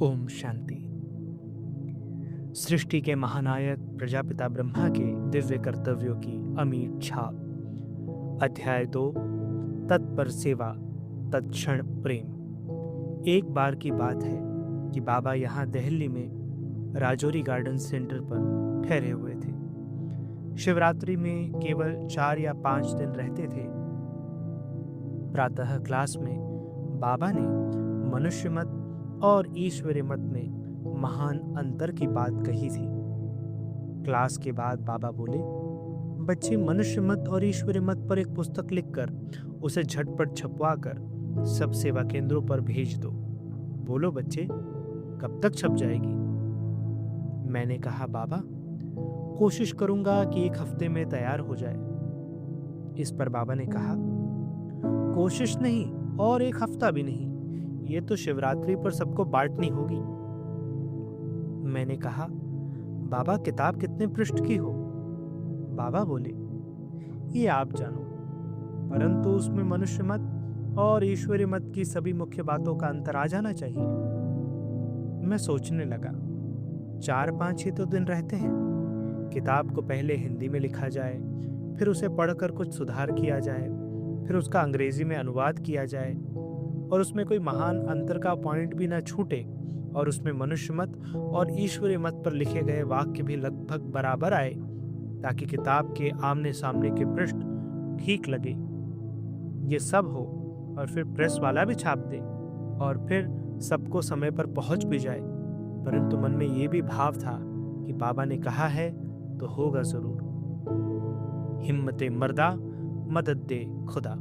ओम शांति। सृष्टि के महानायक प्रजापिता ब्रह्मा के दिव्य कर्तव्यों की अमीर छाप। अध्याय 2। तत्पर सेवा, तत्क्षण प्रेम। एक बार की बात है कि बाबा यहाँ दिल्ली में राजौरी गार्डन सेंटर पर ठहरे हुए थे। शिवरात्रि में केवल 4 या 5 दिन रहते थे। प्रातः क्लास में बाबा ने मनुष्य मत और ईश्वरीय मत में महान अंतर की बात कही थी। क्लास के बाद बाबा बोले, बच्चे मनुष्य मत और ईश्वरीय मत पर एक पुस्तक लिखकर उसे झटपट छपवा कर सब सेवा केंद्रों पर भेज दो। बोलो बच्चे, कब तक छप जाएगी? मैंने कहा, बाबा कोशिश करूंगा कि 1 हफ्ते में तैयार हो जाए। इस पर बाबा ने कहा, कोशिश नहीं और 1 हफ्ता भी नहीं, ये तो शिवरात्रि पर सबको बांटनी होगी। मैंने कहा, बाबा किताब कितने पृष्ठ की हो? बाबा बोले, ये आप जानो, परंतु उसमें मनुष्य मत और ईश्वरीय मत की सभी मुख्य बातों का अंतर आ जाना चाहिए। मैं सोचने लगा, 4-5 ही तो दिन रहते हैं। किताब को पहले हिंदी में लिखा जाए, फिर उसे पढ़कर कुछ सुधार किया जाए, फिर उसका अंग्रेजी में अनुवाद किया जाए और उसमें कोई महान अंतर का पॉइंट भी ना छूटे और उसमें मनुष्य मत और ईश्वरीय मत पर लिखे गए वाक्य भी लगभग बराबर आए, ताकि किताब के आमने सामने के पृष्ठ ठीक लगे। ये सब हो और फिर प्रेस वाला भी छाप दे और फिर सबको समय पर पहुंच भी जाए। परंतु मन में ये भी भाव था कि बाबा ने कहा है तो होगा जरूर। हिम्मते मर्दा, मदद दे खुदा।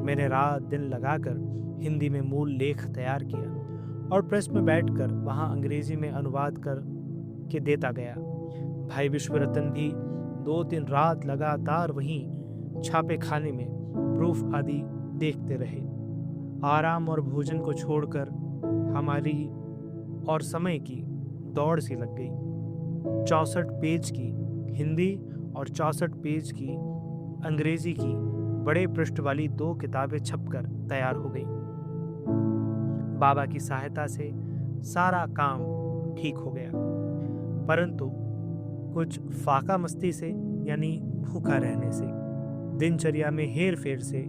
मैंने रात दिन लगाकर हिंदी में मूल लेख तैयार किया और प्रेस में बैठकर वहां अंग्रेजी में अनुवाद कर के देता गया। भाई विश्वरतन भी 2-3 रात लगातार वहीं छापे खाने में प्रूफ आदि देखते रहे। आराम और भोजन को छोड़कर हमारी और समय की दौड़ सी लग गई। 64 पेज की हिंदी और 64 पेज की अंग्रेजी की बड़े पृष्ठ वाली 2 किताबें छपकर तैयार हो गई। बाबा की सहायता से सारा काम ठीक हो गया, परंतु कुछ फाका मस्ती से यानी भूखा रहने से, दिनचर्या में हेर फेर से,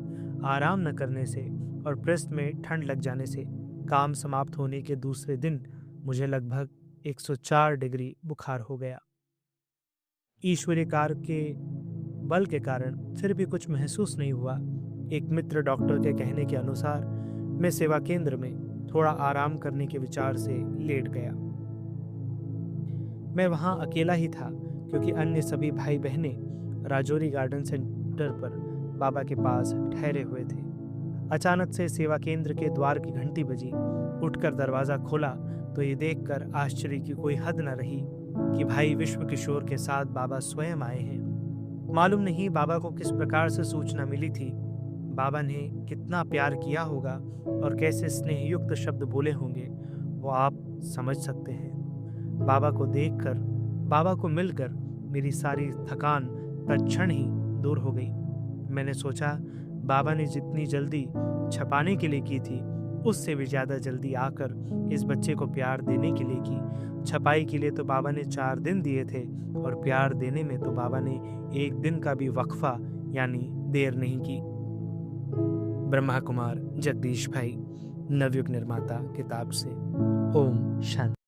आराम न करने से और प्रेस में ठंड लग जाने से काम समाप्त होने के दूसरे दिन मुझे लगभग 104 डिग्री बुखार हो गया। ईश्वरीय कार्य के बल के कारण फिर भी कुछ महसूस नहीं हुआ। एक मित्र डॉक्टर के कहने के अनुसार मैं सेवा केंद्र में थोड़ा आराम करने के विचार से लेट गया। मैं वहां अकेला ही था क्योंकि अन्य सभी भाई बहनें राजौरी गार्डन सेंटर पर बाबा के पास ठहरे हुए थे। अचानक से सेवा केंद्र के द्वार की घंटी बजी। उठकर दरवाजा खोला तो ये देखकर आश्चर्य की कोई हद न रही कि भाई विश्व किशोर के साथ बाबा स्वयं आए हैं। मालूम नहीं बाबा को किस प्रकार से सूचना मिली थी, बाबा ने कितना प्यार किया होगा और कैसे स्नेहयुक्त शब्द बोले होंगे, वो आप समझ सकते हैं। बाबा को देखकर, बाबा को मिलकर मेरी सारी थकान तत्क्षण ही दूर हो गई। मैंने सोचा, बाबा ने जितनी जल्दी छपाने के लिए की थी उससे भी ज्यादा जल्दी आकर इस बच्चे को प्यार देने के लिए की। छपाई के लिए तो बाबा ने 4 दिन दिए थे और प्यार देने में तो बाबा ने 1 दिन का भी वक्फा यानी देर नहीं की। ब्रह्मा कुमार जगदीश भाई, नवयुग निर्माता किताब से। ओम शांति।